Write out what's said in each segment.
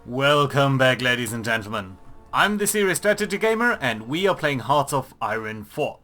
Welcome back, ladies and gentlemen. I'm the Serious Strategy Gamer and we are playing Hearts of Iron 4.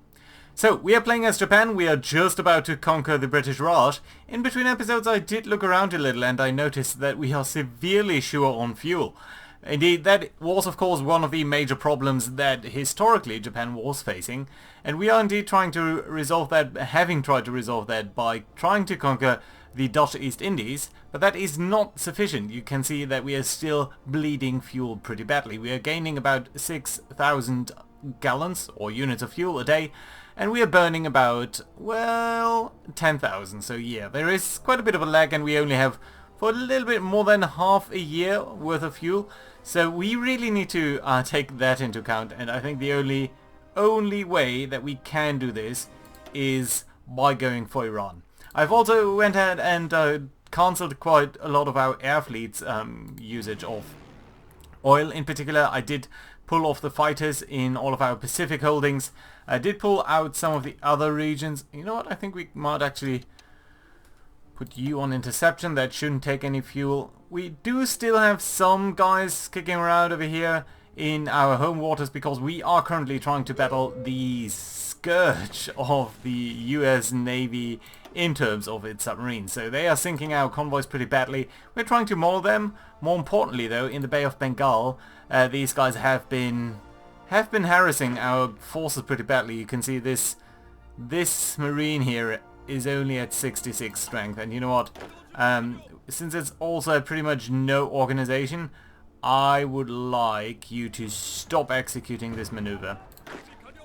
So, we are playing as Japan, we are just about to conquer the British Raj. In between episodes I did look around a little and I noticed that we are severely short on fuel. Indeed, that was of course one of the major problems that historically Japan was facing, and we are indeed trying to resolve that, having tried to resolve that by trying to conquer the Dutch East Indies, but that is not sufficient. You can see that we are still bleeding fuel pretty badly. We are gaining about 6,000 gallons or units of fuel a day, and we are burning about, well, 10,000. So yeah, there is quite a bit of a lag and we only have for a little bit more than half a year worth of fuel. So we really need to take that into account, and I think the only way that we can do this is by going for Iran. I've also went ahead and cancelled quite a lot of our air fleet's usage of oil. In particular, I did pull off the fighters in all of our Pacific holdings. I did pull out some of the other regions. You know what, I think we might actually put you on interception. That shouldn't take any fuel. We do still have some guys kicking around over here in our home waters because we are currently trying to battle the scourge of the US Navy in terms of its submarines. So they are sinking our convoys pretty badly. We're trying to maul them. More importantly though, in the Bay of Bengal, these guys have been harassing our forces pretty badly. You can see this marine here is only at 66 strength, and you know what, since it's also pretty much no organization, I would like you to stop executing this maneuver.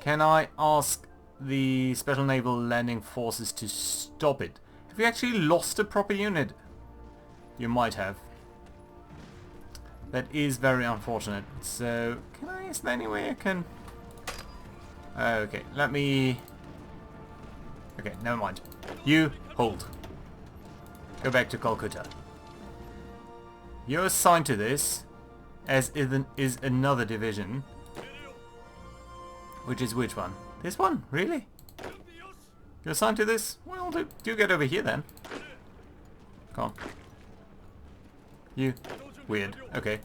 Can I ask the Special Naval Landing Forces to stop it? Have you actually lost a proper unit? You might have. That is very unfortunate. So, is there any way I can... Okay, let me... Okay, never mind. You, hold. Go back to Calcutta. You're assigned to this, as is another division. Which is which one? This one? Really? You're assigned to this? Well, do get over here then. Come on. You. Weird. Okay.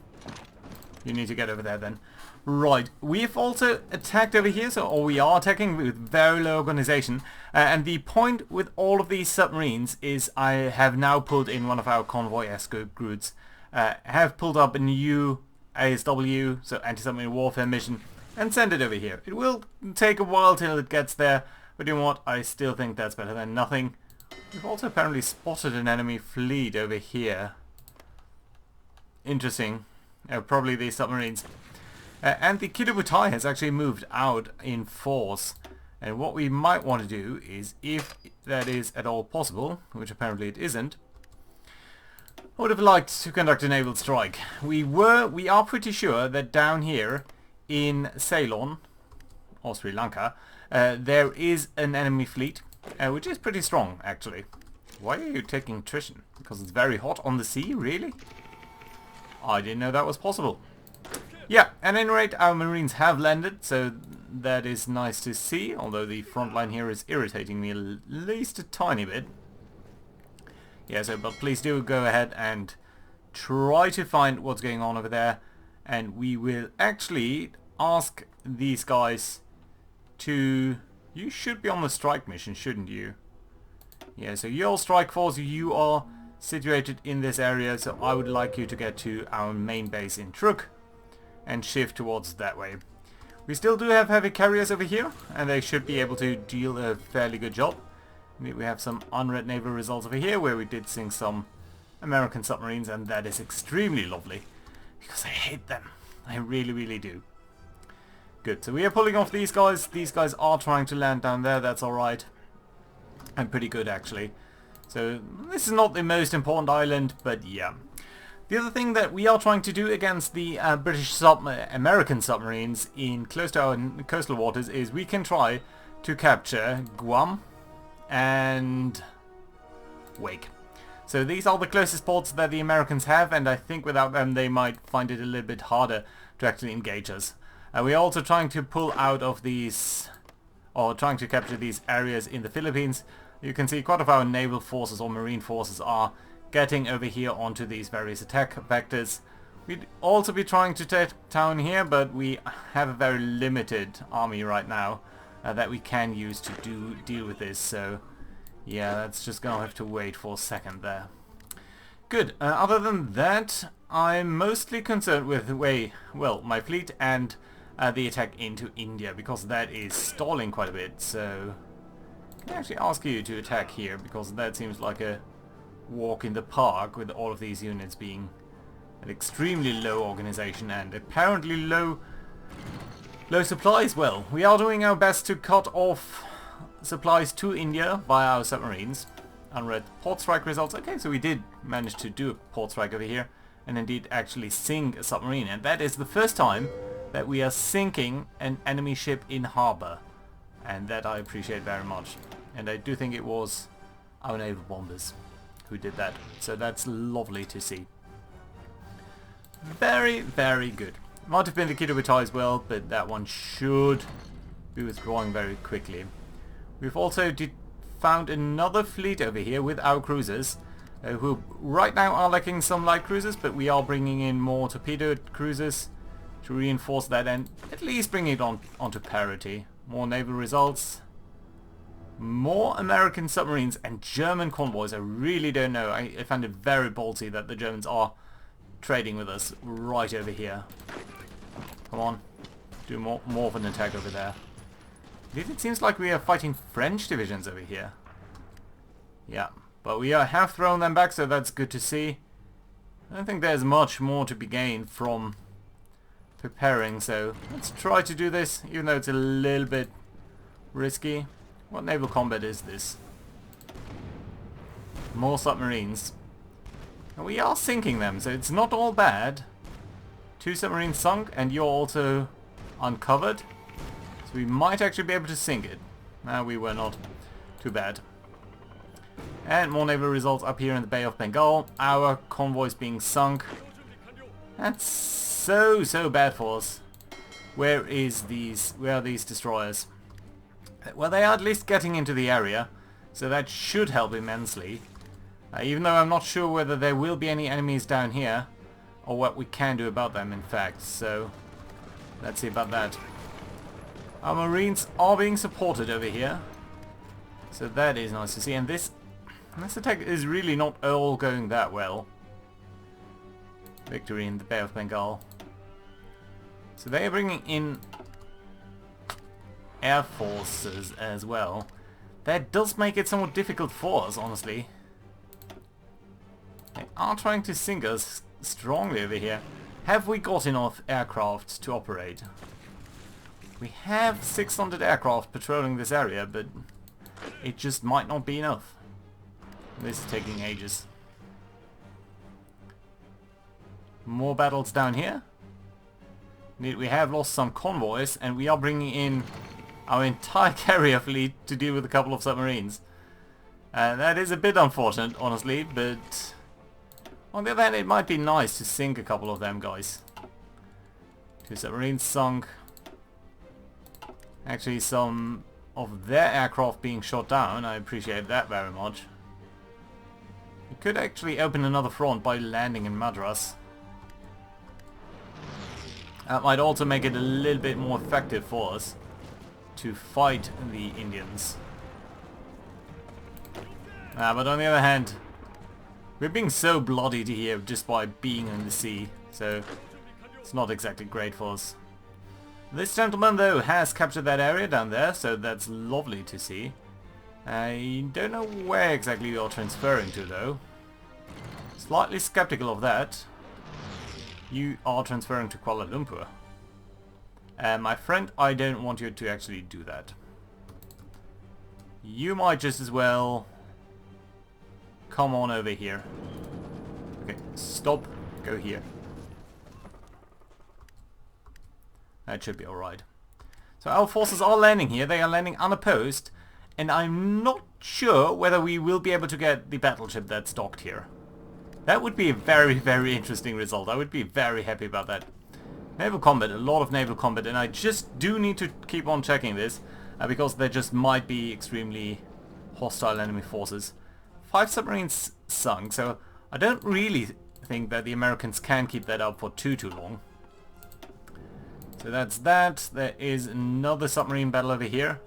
You need to get over there then. Right, we've also attacked over here, or we are attacking with very low organization, and the point with all of these submarines is I have now pulled in one of our convoy escort groups, have pulled up a new ASW, so anti-submarine warfare mission, and send it over here. It will take a while till it gets there, but you know what, I still think that's better than nothing. We've also apparently spotted an enemy fleet over here. Interesting. Probably these submarines. And the Kidabutai has actually moved out in force. And what we might want to do is, if that is at all possible, which apparently it isn't, I would have liked to conduct a naval strike. We are pretty sure that down here in Ceylon, or Sri Lanka, there is an enemy fleet, which is pretty strong actually. Why are you taking attrition? Because it's very hot on the sea, really? I didn't know that was possible. Yeah, at any rate, our marines have landed, so that is nice to see, although the front line here is irritating me at least a tiny bit. Yeah, so, but please do go ahead and try to find what's going on over there, and we will actually ask these guys to... You should be on the strike mission, shouldn't you? Yeah, so your strike force, you are situated in this area, so I would like you to get to our main base in Truk and shift towards that way. We still do have heavy carriers over here, and they should be able to deal a fairly good job. We have some unread naval results over here where we did sink some American submarines, and that is extremely lovely because I hate them. I really, really do. Good, so we are pulling off these guys. These guys are trying to land down there, that's alright. And pretty good actually. So this is not the most important island, but yeah. The other thing that we are trying to do against the American submarines in close to our coastal waters is we can try to capture Guam and Wake. So these are the closest ports that the Americans have, and I think without them they might find it a little bit harder to actually engage us. We're also trying to pull out of these, or trying to capture these areas in the Philippines. You can see quite of our naval forces or marine forces are getting over here onto these various attack vectors, We'd also be trying to take town here, but we have a very limited army right now that we can use to deal with this, so yeah, that's just gonna have to wait for a second there. Good. Other than that, I'm mostly concerned with my fleet and the attack into India, because that is stalling quite a bit, so can I actually ask you to attack here, because that seems like a walk in the park with all of these units being an extremely low organization and apparently low supplies. Well, we are doing our best to cut off supplies to India via our submarines. Unread port strike results. Okay, so we did manage to do a port strike over here and indeed actually sink a submarine, and that is the first time that we are sinking an enemy ship in harbor, and that I appreciate very much. And I do think it was our naval bombers who did that, so that's lovely to see. Very, very good. Might have been the Kitabutai as well, but that one should be withdrawing very quickly. We've also found another fleet over here with our cruisers, who right now are lacking some light cruisers, but we are bringing in more torpedo cruisers to reinforce that and at least bring it onto parity. More naval results. More American submarines and German convoys. I really don't know. I find it very ballsy that the Germans are trading with us right over here. Come on, do more of an attack over there. It seems like we are fighting French divisions over here. Yeah, but we have thrown them back, so that's good to see. I don't think there's much more to be gained from preparing, so let's try to do this, even though it's a little bit risky. What naval combat is this? More submarines. And we are sinking them, so it's not all bad. 2 submarines sunk, and you're also uncovered. So we might actually be able to sink it. No, we were not. Too bad. And more naval results up here in the Bay of Bengal. Our convoys being sunk. That's so bad for us. Where are these destroyers? Well, they are at least getting into the area, so that should help immensely. Even though I'm not sure whether there will be any enemies down here, or what we can do about them, in fact. So, let's see about that. Our Marines are being supported over here, so that is nice to see. And this attack is really not all going that well. Victory in the Bay of Bengal. So they are bringing in air forces as well. That does make it somewhat difficult for us, honestly. They are trying to sink us strongly over here. Have we got enough aircraft to operate? We have 600 aircraft patrolling this area, but it just might not be enough. This is taking ages. More battles down here. Indeed, we have lost some convoys, and we are bringing in our entire carrier fleet to deal with a couple of submarines. That is a bit unfortunate, honestly, but on the other hand, it might be nice to sink a couple of them guys. 2 submarines sunk. Actually, some of their aircraft being shot down. I appreciate that very much. We could actually open another front by landing in Madras. That might also make it a little bit more effective for us to fight the Indians. But on the other hand, we're being so bloodied here just by being in the sea, so it's not exactly great for us. This gentleman, though, has captured that area down there, so that's lovely to see. I don't know where exactly you're transferring to, though. Slightly skeptical of that. You are transferring to Kuala Lumpur. My friend, I don't want you to actually do that. You might just as well come on over here. Okay, stop, go here. That should be alright. So our forces are landing here, they are landing unopposed, and I'm not sure whether we will be able to get the battleship that's docked here. That would be a very, very interesting result. I would be very happy about that. Naval combat, a lot of naval combat, and I just do need to keep on checking this, because there just might be extremely hostile enemy forces. 5 submarines sunk, so I don't really think that the Americans can keep that up for too long. So that's that. There is another submarine battle over here.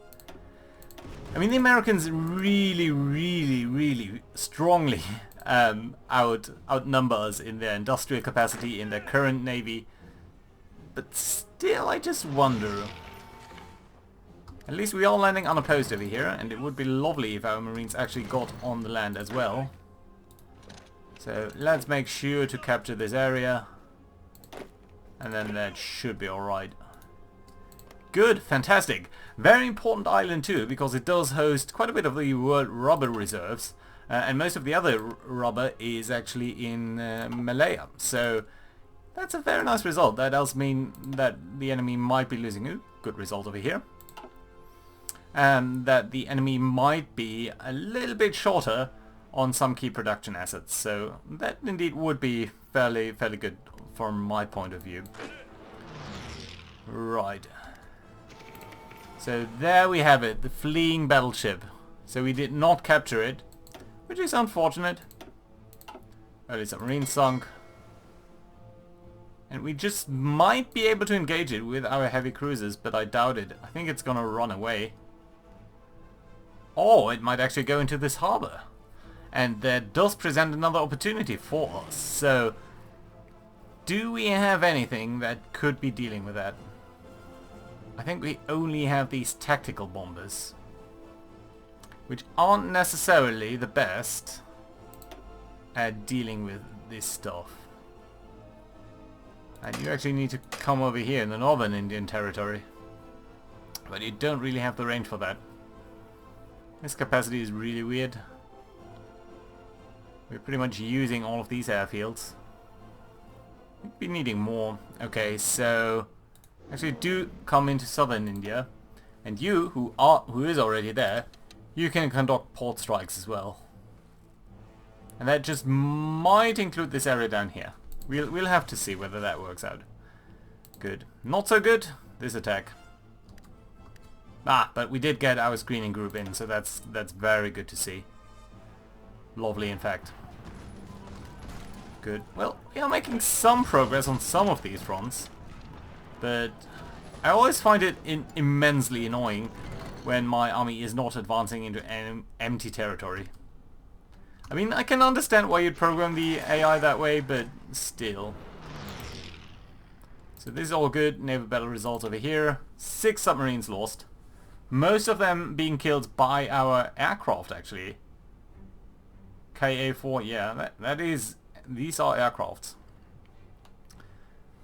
I mean, the Americans really strongly outnumber us in their industrial capacity, in their current navy. But still, I just wonder. At least we are landing unopposed over here, and it would be lovely if our Marines actually got on the land as well. So let's make sure to capture this area. And then that should be alright. Good, fantastic. Very important island too, because it does host quite a bit of the world rubber reserves. And most of the other rubber is actually in Malaya. So that's a very nice result. That does mean that the enemy might be losing. Ooh, good result over here. That the enemy might be a little bit shorter on some key production assets. So that indeed would be fairly good from my point of view. Right. So there we have it, the fleeing battleship. So we did not capture it, which is unfortunate. Early submarine sunk. And we just might be able to engage it with our heavy cruisers, but I doubt it. I think it's gonna run away. Or it might actually go into this harbor. And that does present another opportunity for us. So do we have anything that could be dealing with that? I think we only have these tactical bombers, which aren't necessarily the best at dealing with this stuff. And you actually need to come over here in the northern Indian territory. But you don't really have the range for that. This capacity is really weird. We're pretty much using all of these airfields. We'd be needing more. Okay, so actually do come into southern India, and you, who is already there, you can conduct port strikes as well. And that just might include this area down here. We'll have to see whether that works out. Good. Not so good, this attack. Ah, but we did get our screening group in, so that's very good to see. Lovely, in fact. Good. Well, we are making some progress on some of these fronts, but I always find it immensely annoying when my army is not advancing into empty territory. I mean, I can understand why you'd program the AI that way, but still. So this is all good. Naval battle results over here. 6 submarines lost. Most of them being killed by our aircraft, actually. KA-4, yeah, that is... These are aircrafts.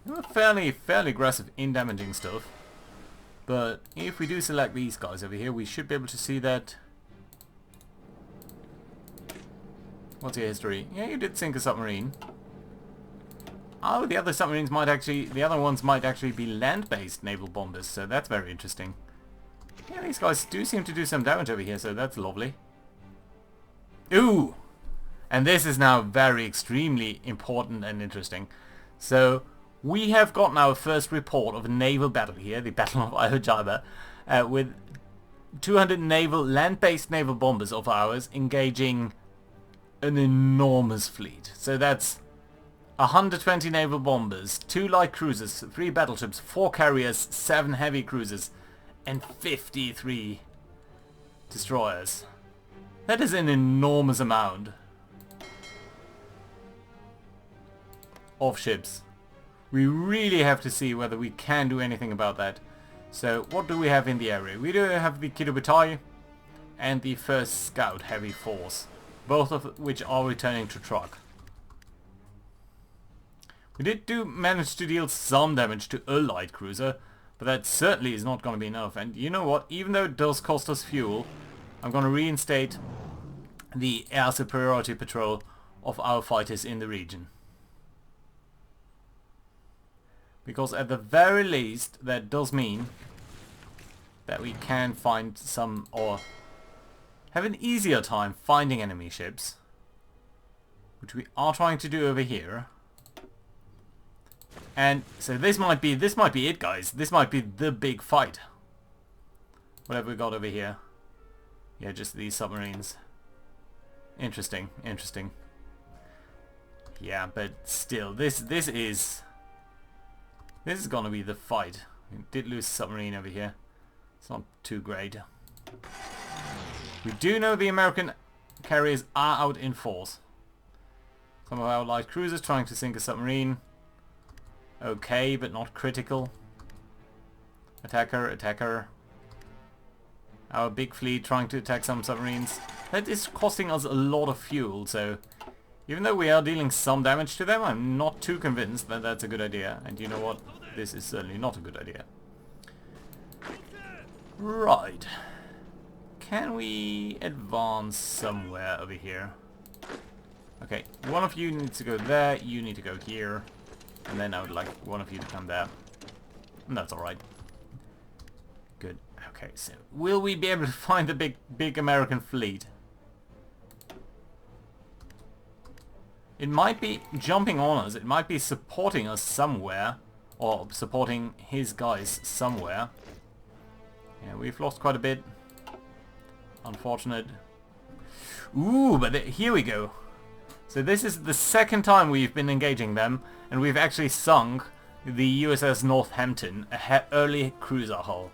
They were fairly aggressive in damaging stuff. But if we do select these guys over here, we should be able to see that... What's your history? Yeah, you did sink a submarine. Oh, the other submarines might actually... The other ones might actually be land-based naval bombers, so that's very interesting. Yeah, these guys do seem to do some damage over here, so that's lovely. Ooh! And this is now very extremely important and interesting. So, we have gotten our first report of a naval battle here, the Battle of Iwo Jima, with 200 land-based naval bombers of ours engaging an enormous fleet. So that's 120 naval bombers, 2 light cruisers, 3 battleships, 4 carriers, 7 heavy cruisers, and 53 destroyers. That is an enormous amount of ships. We really have to see whether we can do anything about that. So what do we have in the area? We do have the Kirubutai and the 1st Scout Heavy Force, both of which are returning to Truk. We did manage to deal some damage to a light cruiser, but that certainly is not going to be enough. And you know what? Even though it does cost us fuel, I'm going to reinstate the air superiority patrol of our fighters in the region. Because at the very least, that does mean that we can find some, or have an easier time finding enemy ships, which we are trying to do over here. And so this might be it, guys. This might be the big fight. What have we got over here? Yeah, just these submarines. Interesting, interesting. Yeah, but still, this is gonna be the fight. We did lose a submarine over here. It's not too great. We do know the American carriers are out in force. Some of our light cruisers trying to sink a submarine. Okay, but not critical. Attacker, attacker. Our big fleet trying to attack some submarines. That is costing us a lot of fuel, so even though we are dealing some damage to them, I'm not too convinced that that's a good idea. And you know what? This is certainly not a good idea. Right. Can we advance somewhere over here? Okay, one of you needs to go there, you need to go here. And then I would like one of you to come there. And that's alright. Good. Okay, so will we be able to find the big American fleet? It might be jumping on us, it might be supporting us somewhere. Or supporting his guys somewhere. Yeah, we've lost quite a bit. Unfortunate. Ooh, but here we go. So this is the second time we've been engaging them, and we've actually sunk the USS Northampton, a early cruiser hull.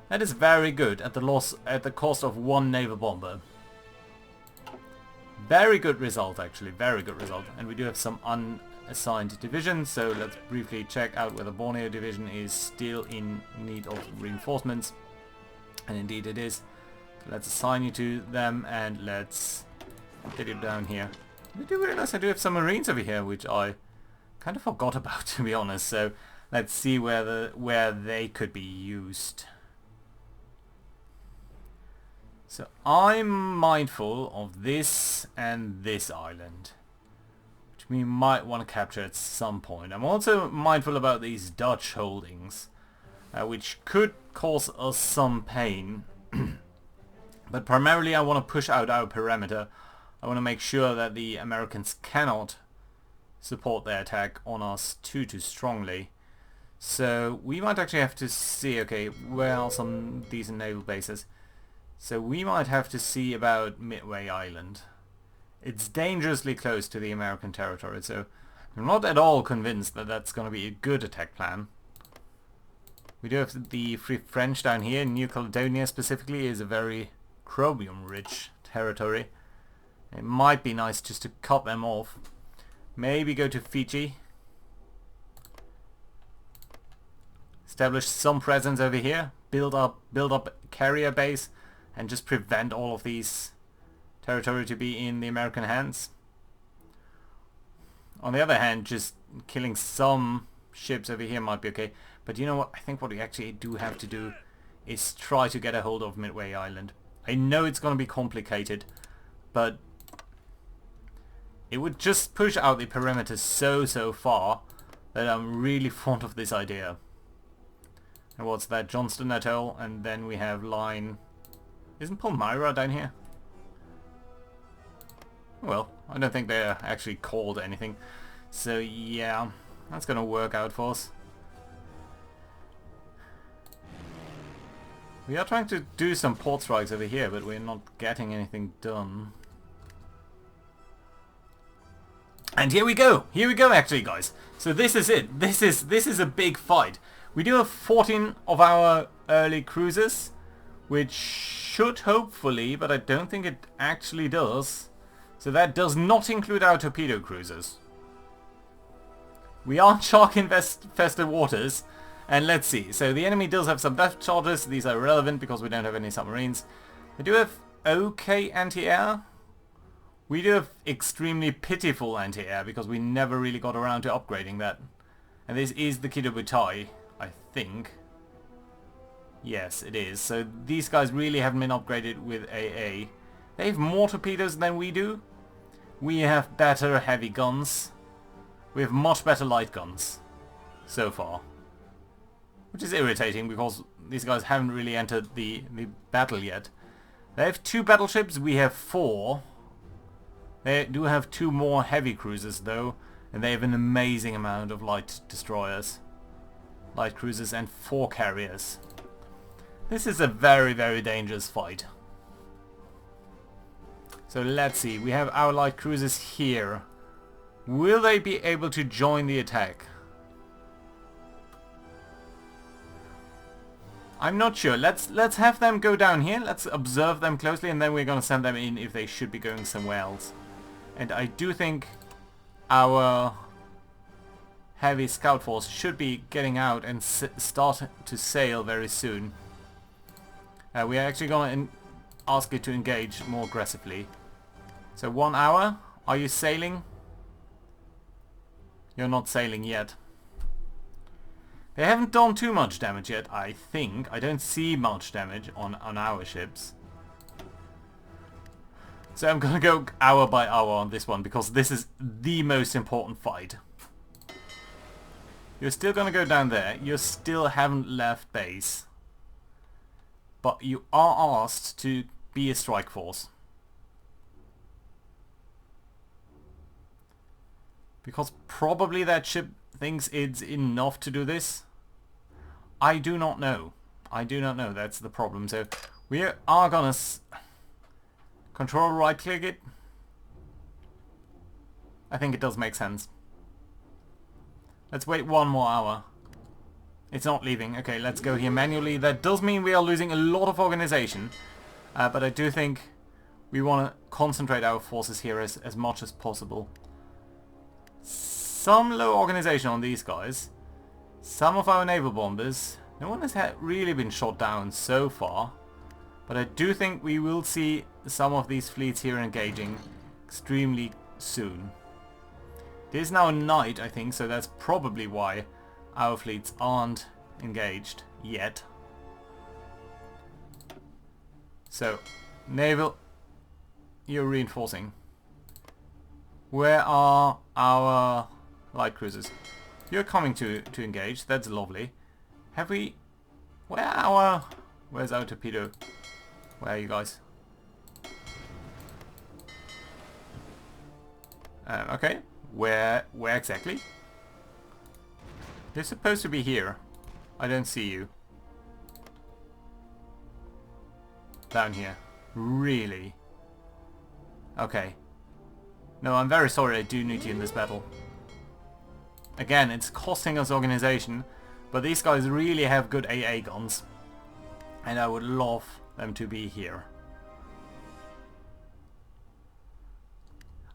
That is very good at the cost of one naval bomber. Very good result, actually, very good result. And we do have some unassigned divisions, so let's briefly check out whether Borneo division is still in need of reinforcements. And indeed it is. So let's assign you to them, and let's get you down here. I do realize I do have some marines over here, which I kind of forgot about, to be honest. So let's see where they could be used. So I'm mindful of this and this island, which we might want to capture at some point. I'm also mindful about these Dutch holdings, which could cause us some pain. But primarily I want to push out our perimeter. I want to make sure that the Americans cannot support their attack on us too strongly. So we might actually have to see, okay, where are some decent naval bases? So we might have to see about Midway Island. It's dangerously close to the American territory, so I'm not at all convinced that that's going to be a good attack plan. We do have the Free French down here. New Caledonia specifically is a very chromium-rich territory. It might be nice just to cut them off. Maybe go to Fiji. Establish some presence over here. Build up carrier base, and just prevent all of these territory to be in the American hands. On the other hand, just killing some ships over here might be okay. But you know what? I think what we actually do have to do is try to get a hold of Midway Island. I know it's going to be complicated, but it would just push out the perimeter so far that I'm really fond of this idea. And what's that? Johnston Atoll, and then we have line... Isn't Palmyra down here? Well, I don't think they're actually called anything. So yeah, that's gonna work out for us. We are trying to do some port strikes over here, but we're not getting anything done. And here we go! Here we go actually, guys! So this is it. This is a big fight. We do have 14 of our early cruisers, which should hopefully, but I don't think it actually does. So that does not include our torpedo cruisers. We are shark-infested waters, and let's see. So the enemy does have some depth charges. These are irrelevant because we don't have any submarines. They do have okay anti-air. We do have extremely pitiful anti-air because we never really got around to upgrading that. And this is the Kido-Butai, I think. Yes, it is. So these guys really haven't been upgraded with AA. They have more torpedoes than we do. We have better heavy guns. We have much better light guns so far. Which is irritating because these guys haven't really entered the battle yet. They have 2 battleships, we have 4. They do have 2 more heavy cruisers though, and they have an amazing amount of light destroyers. Light cruisers and 4 carriers. This is a very dangerous fight. So let's see, we have our light cruisers here. Will they be able to join the attack? I'm not sure. Let's have them go down here. Let's observe them closely, and then we're gonna send them in if they should be going somewhere else. And I do think our heavy scout force should be getting out and start to sail very soon. We are actually going to ask it to engage more aggressively. So 1 hour. Are you sailing? You're not sailing yet. They haven't done too much damage yet, I think. I don't see much damage on our ships. So I'm going to go hour by hour on this one, because this is the most important fight. You're still going to go down there. You still haven't left base. But you are asked to be a strike force. Because probably that ship thinks it's enough to do this. I do not know. I do not know. That's the problem. So we are going to control right click it. I think it does make sense. Let's wait 1 more hour. It's not leaving. Okay, let's go here manually. That does mean we are losing a lot of organization. But I do think we want to concentrate our forces here as much as possible. Some low organization on these guys. Some of our naval bombers. No one has really been shot down so far. But I do think we will see some of these fleets here engaging extremely soon. It is now night, I think, so that's probably why our fleets aren't engaged yet. So, naval, you're reinforcing. Where are our light cruisers? You're coming to engage, that's lovely. Have we... Where's our torpedo? Where are you guys? Okay. Where exactly? They're supposed to be here. I don't see you. Down here. Really? Okay. No, I'm very sorry, I do need you in this battle. Again, it's costing us organization, but these guys really have good AA guns. And I would love them to be here.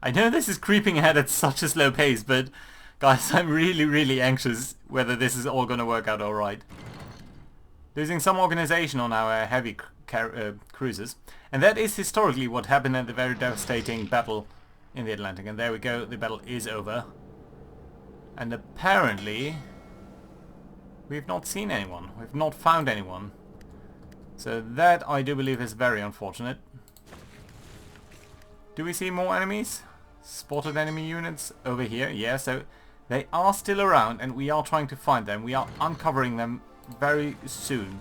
I know this is creeping ahead at such a slow pace, but guys, I'm really anxious whether this is all going to work out alright. Losing some organization on our heavy cruisers, and that is historically what happened at the very devastating battle in the Atlantic. And there we go, the battle is over. And apparently we've not seen anyone, we've not found anyone. So that I do believe is very unfortunate. Do we see more enemies? Spotted enemy units over here. Yeah, so they are still around and we are trying to find them. We are uncovering them very soon.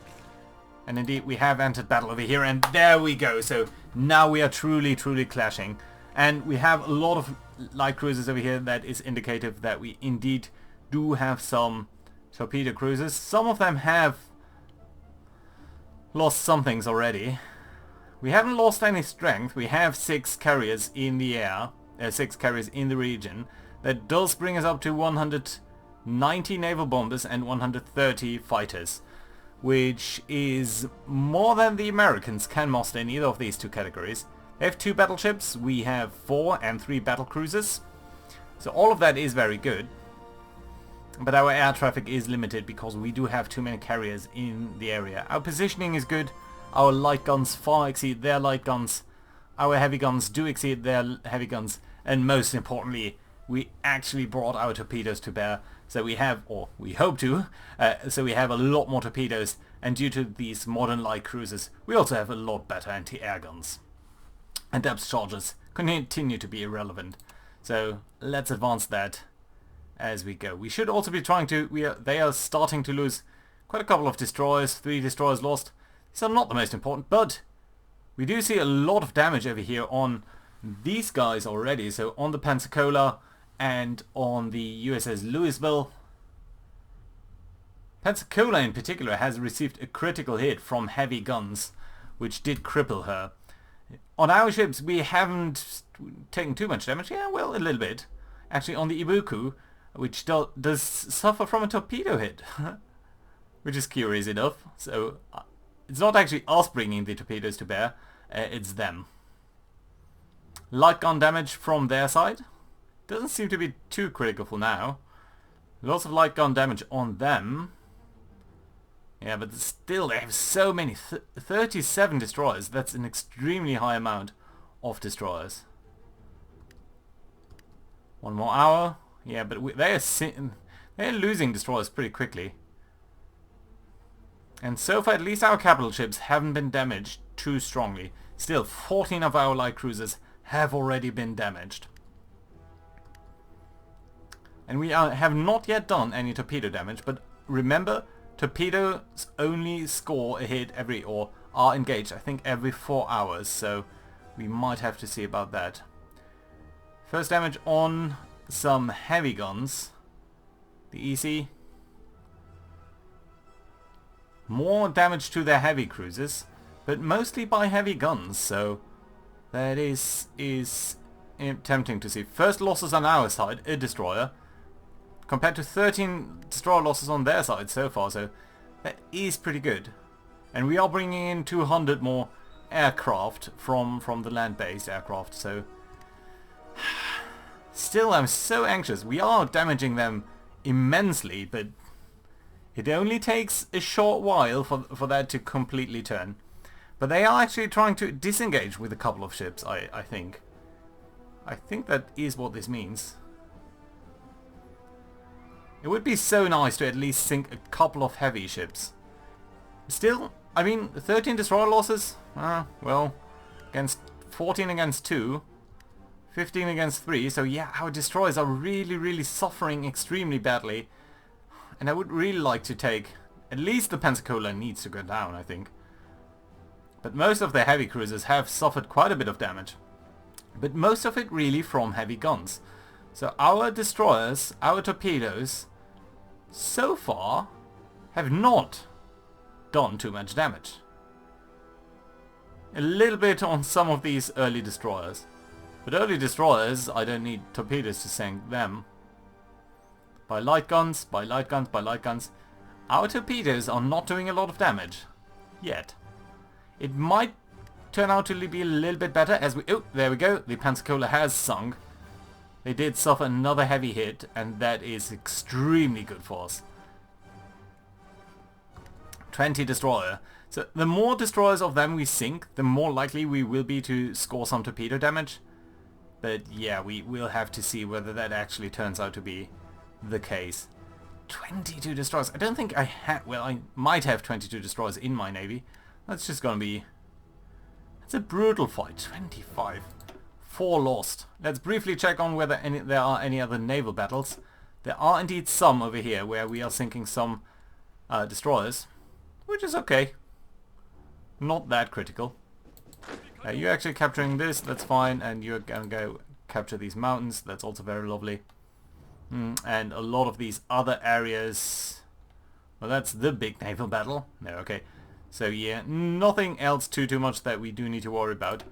And indeed we have entered battle over here, and there we go. So now we are truly clashing. And we have a lot of light cruisers over here. That is indicative that we indeed do have some torpedo cruisers. Some of them have lost some things already. We haven't lost any strength. We have 6 carriers in the air, 6 carriers in the region. That does bring us up to 190 naval bombers and 130 fighters, which is more than the Americans can muster in either of these two categories. They have 2 battleships, we have 4 and 3 battle cruisers. So all of that is very good. But our air traffic is limited because we do have too many carriers in the area. Our positioning is good. Our light guns far exceed their light guns. Our heavy guns do exceed their heavy guns. And most importantly, we actually brought our torpedoes to bear. So we have, or we hope to, so we have a lot more torpedoes. And due to these modern light cruisers, we also have a lot better anti-air guns. And depth charges continue to be irrelevant. So let's advance that as we go. We should also be trying to... They are starting to lose quite a couple of destroyers. 3 destroyers lost. These are not the most important, but we do see a lot of damage over here on these guys already. So on the Pensacola and on the USS Louisville. Pensacola in particular has received a critical hit from heavy guns, which did cripple her. On our ships we haven't taken too much damage. Yeah, well, a little bit. actually on the Ibuku, which does suffer from a torpedo hit, which is curious enough. So it's not actually us bringing the torpedoes to bear, it's them. Light gun damage from their side doesn't seem to be too critical for now. Lots of light gun damage on them. Yeah, but still they have so many, 37 destroyers. That's an extremely high amount of destroyers. One more hour. Yeah, but they're losing destroyers pretty quickly. And so far, at least our capital ships haven't been damaged too strongly. Still, 14 of our light cruisers have already been damaged. And we have not yet done any torpedo damage, but remember, torpedoes only score a hit every, or are engaged, I think, every 4 hours, so we might have to see about that. First damage on some heavy guns. The EC. More damage to their heavy cruisers, but mostly by heavy guns, so that is tempting to see. First losses on our side, a destroyer, compared to 13 destroyer losses on their side so far, so that is pretty good. And we are bringing in 200 more aircraft from the land-based aircraft, so still I'm so anxious. We are damaging them immensely, but it only takes a short while for that to completely turn. But they are actually trying to disengage with a couple of ships, I think. I think that is what this means. It would be so nice to at least sink a couple of heavy ships. Still, I mean, 13 destroyer losses? Well, against 14 against 2, 15 against 3, so yeah, our destroyers are really suffering extremely badly. And I would really like to take... At least the Pensacola needs to go down, I think. But most of the heavy cruisers have suffered quite a bit of damage. But most of it really from heavy guns. So our destroyers, our torpedoes, so far have not done too much damage. A little bit on some of these early destroyers. But early destroyers, I don't need torpedoes to sink them. By light guns, by light guns, by light guns. Our torpedoes are not doing a lot of damage. Yet. It might turn out to be a little bit better as we... Oh, there we go. The Pensacola has sunk. They did suffer another heavy hit, and that is extremely good for us. 20 destroyer. So the more destroyers of them we sink, the more likely we will be to score some torpedo damage. But yeah, we will have to see whether that actually turns out to be the case. 22 destroyers. I don't think I had... Well, I might have 22 destroyers in my navy. That's just gonna be... It's a brutal fight. 25. 4 lost. Let's briefly check on whether there are any other naval battles. There are indeed some over here where we are sinking some destroyers, which is okay. Not that critical. You're actually capturing this, that's fine, and you're gonna go capture these mountains, that's also very lovely. And a lot of these other areas... Well, that's the big naval battle. No, okay. So yeah, nothing else too much that we do need to worry about.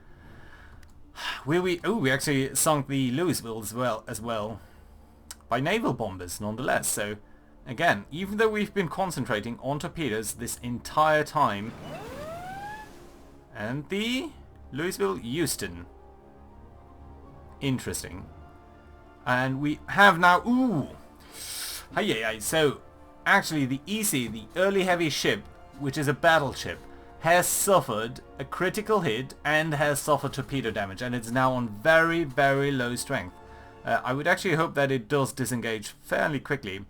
Will we... Oh, we actually sunk the Louisville as well. By naval bombers, nonetheless. So, again, even though we've been concentrating on torpedoes this entire time... And the Louisville Houston. Interesting. And we have now... Ooh! Hey, so, actually the EC, the early heavy ship, which is a battleship, has suffered a critical hit and has suffered torpedo damage, and it's now on very low strength. I would actually hope that it does disengage fairly quickly.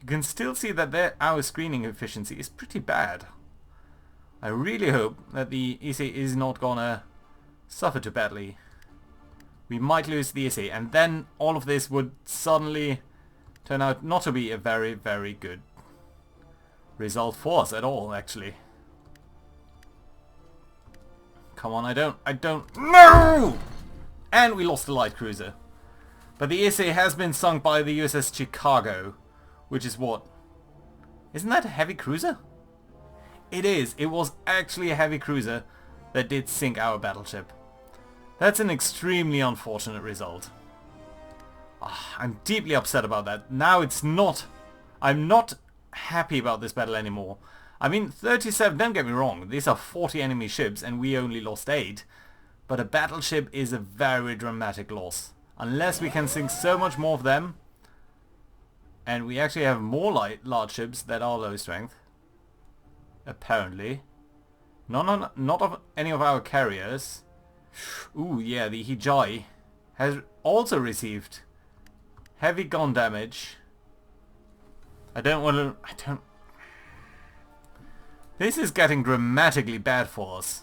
You can still see that our screening efficiency is pretty bad. I really hope that the EC is not gonna suffer too badly. We might lose the EC, and then all of this would suddenly turn out not to be a very good result for us at all, actually. Come on, I don't... No! And we lost the light cruiser. But the ESA has been sunk by the USS Chicago, which is what? Isn't that a heavy cruiser? It is. It was actually a heavy cruiser that did sink our battleship. That's an extremely unfortunate result. I'm deeply upset about that. Now it's not... I'm not happy about this battle anymore. I mean, 37, don't get me wrong, these are 40 enemy ships and we only lost 8. But a battleship is a very dramatic loss. Unless we can sink so much more of them. And we actually have more large ships that are low strength. Apparently. Not of any of our carriers. Ooh, yeah, the Hijai has also received heavy gun damage. I don't want to... This is getting dramatically bad for us.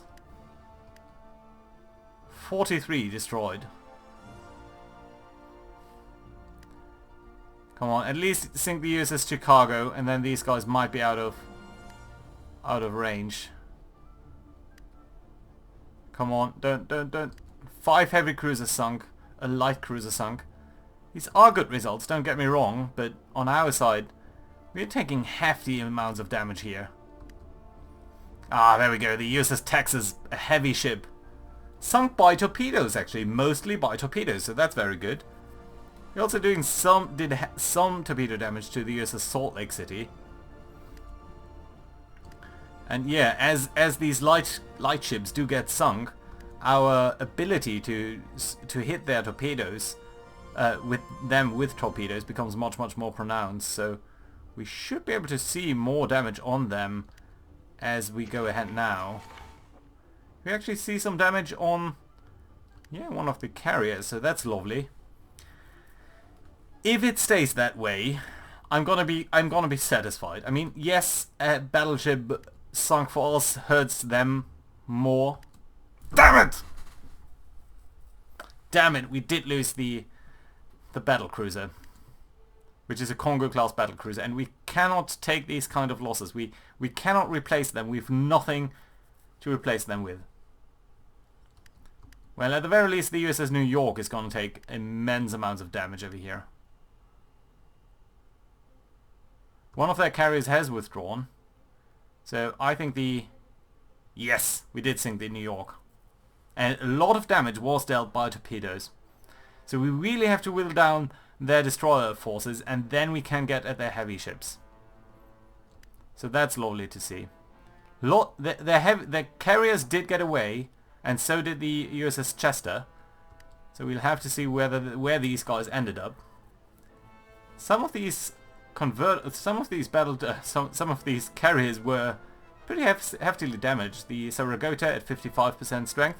43 destroyed. Come on, at least sink the USS Chicago, and then these guys might be out of range. Come on, don't. 5 heavy cruisers sunk, a light cruiser sunk. These are good results, don't get me wrong, but on our side, we're taking hefty amounts of damage here. Ah, there we go, the USS Texas, a heavy ship. Sunk by torpedoes, actually, mostly by torpedoes, so that's very good. We're also doing some torpedo damage to the USS Salt Lake City. And yeah, as these light ships do get sunk, our ability to hit their torpedoes with torpedoes becomes much more pronounced. So we should be able to see more damage on them as we go ahead now. We actually see some damage on one of the carriers, so that's lovely. If it stays that way, I'm gonna be satisfied. I mean, yes, a battleship sunk for us hurts them more. Damn it! Damn it! We did lose the battle cruiser, which is a Congo class battle cruiser, and we cannot take these kind of losses. We cannot replace them. We've nothing to replace them with. Well, at the very least, the USS New York is going to take immense amounts of damage over here. One of their carriers has withdrawn. So I think yes, we did sink the New York. And a lot of damage was dealt by torpedoes. So we really have to whittle down their destroyer forces, and then we can get at their heavy ships. So that's lovely to see. The carriers did get away, and so did the USS Chester. So we'll have to see where these guys ended up. Some of these carriers were pretty heftily damaged. The Saragota at 55% strength.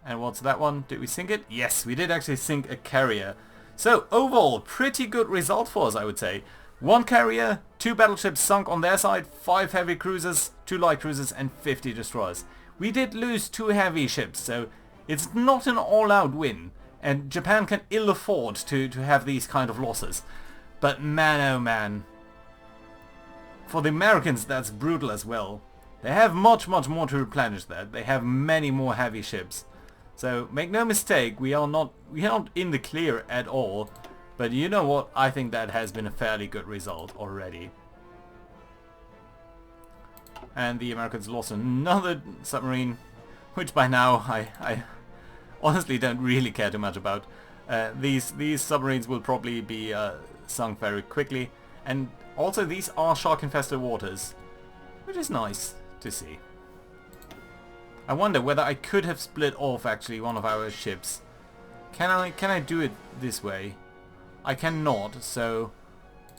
And what's that one? Did we sink it? Yes, we did actually sink a carrier. So overall, pretty good result for us, I would say. 1 carrier, 2 battleships sunk on their side, 5 heavy cruisers, 2 light cruisers, and 50 destroyers. We did lose 2 heavy ships, so it's not an all-out win. And Japan can ill afford to have these kind of losses. But man oh man, for the Americans that's brutal as well. They have much more to replenish that. They have many more heavy ships. So make no mistake, we are not in the clear at all. But you know what, I think that has been a fairly good result already. And the Americans lost another submarine, which by now I honestly don't really care too much about. These submarines will probably be sunk very quickly, and also these are shark infested waters, which is nice to see. I wonder whether I could have split off actually one of our ships. Can I do it this way? I cannot, so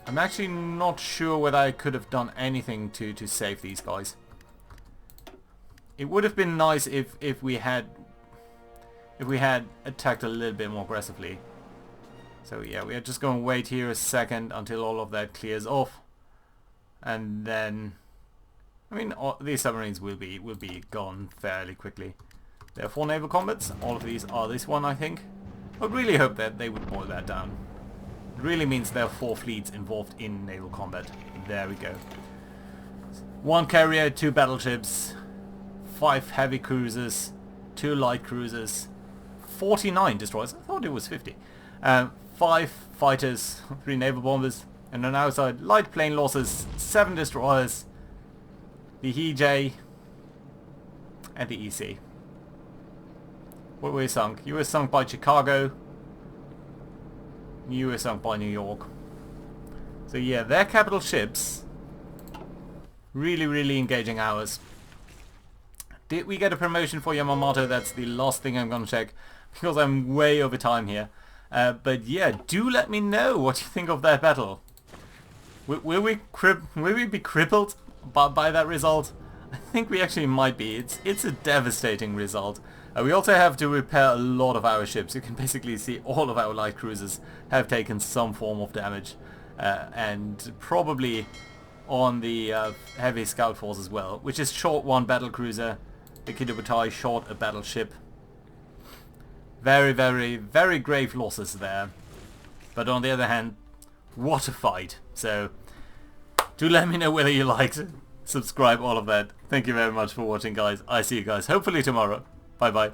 I'm actually not sure whether I could have done anything to save these guys. It would have been nice if we had attacked a little bit more aggressively. So yeah, we are just going to wait here a second until all of that clears off, and then, I mean, these submarines will be gone fairly quickly. There are 4 naval combats. All of these are this one, I think. I would really hope that they would boil that down. It really means there are 4 fleets involved in naval combat. There we go. 1 carrier, 2 battleships, 5 heavy cruisers, 2 light cruisers, 49 destroyers. I thought it was 50. 5 fighters, 3 naval bombers, and on our side, light plane losses, 7 destroyers, the EJ, and the EC. What were you sunk? You were sunk by Chicago. You were sunk by New York. So yeah, their capital ships really engaging ours. Did we get a promotion for Yamamoto? That's the last thing I'm gonna check, because I'm way over time here. But yeah, do let me know what you think of that battle. Will we be crippled by that result? I think we actually might be. It's a devastating result. We also have to repair a lot of our ships. You can basically see all of our light cruisers have taken some form of damage. And probably on the heavy scout force as well, which is short one battle cruiser. The Kidobutai short a battleship. Very grave losses there. But on the other hand, what a fight. So do let me know whether you liked it. Subscribe, all of that. Thank you very much for watching, guys. I see you guys hopefully tomorrow. Bye bye.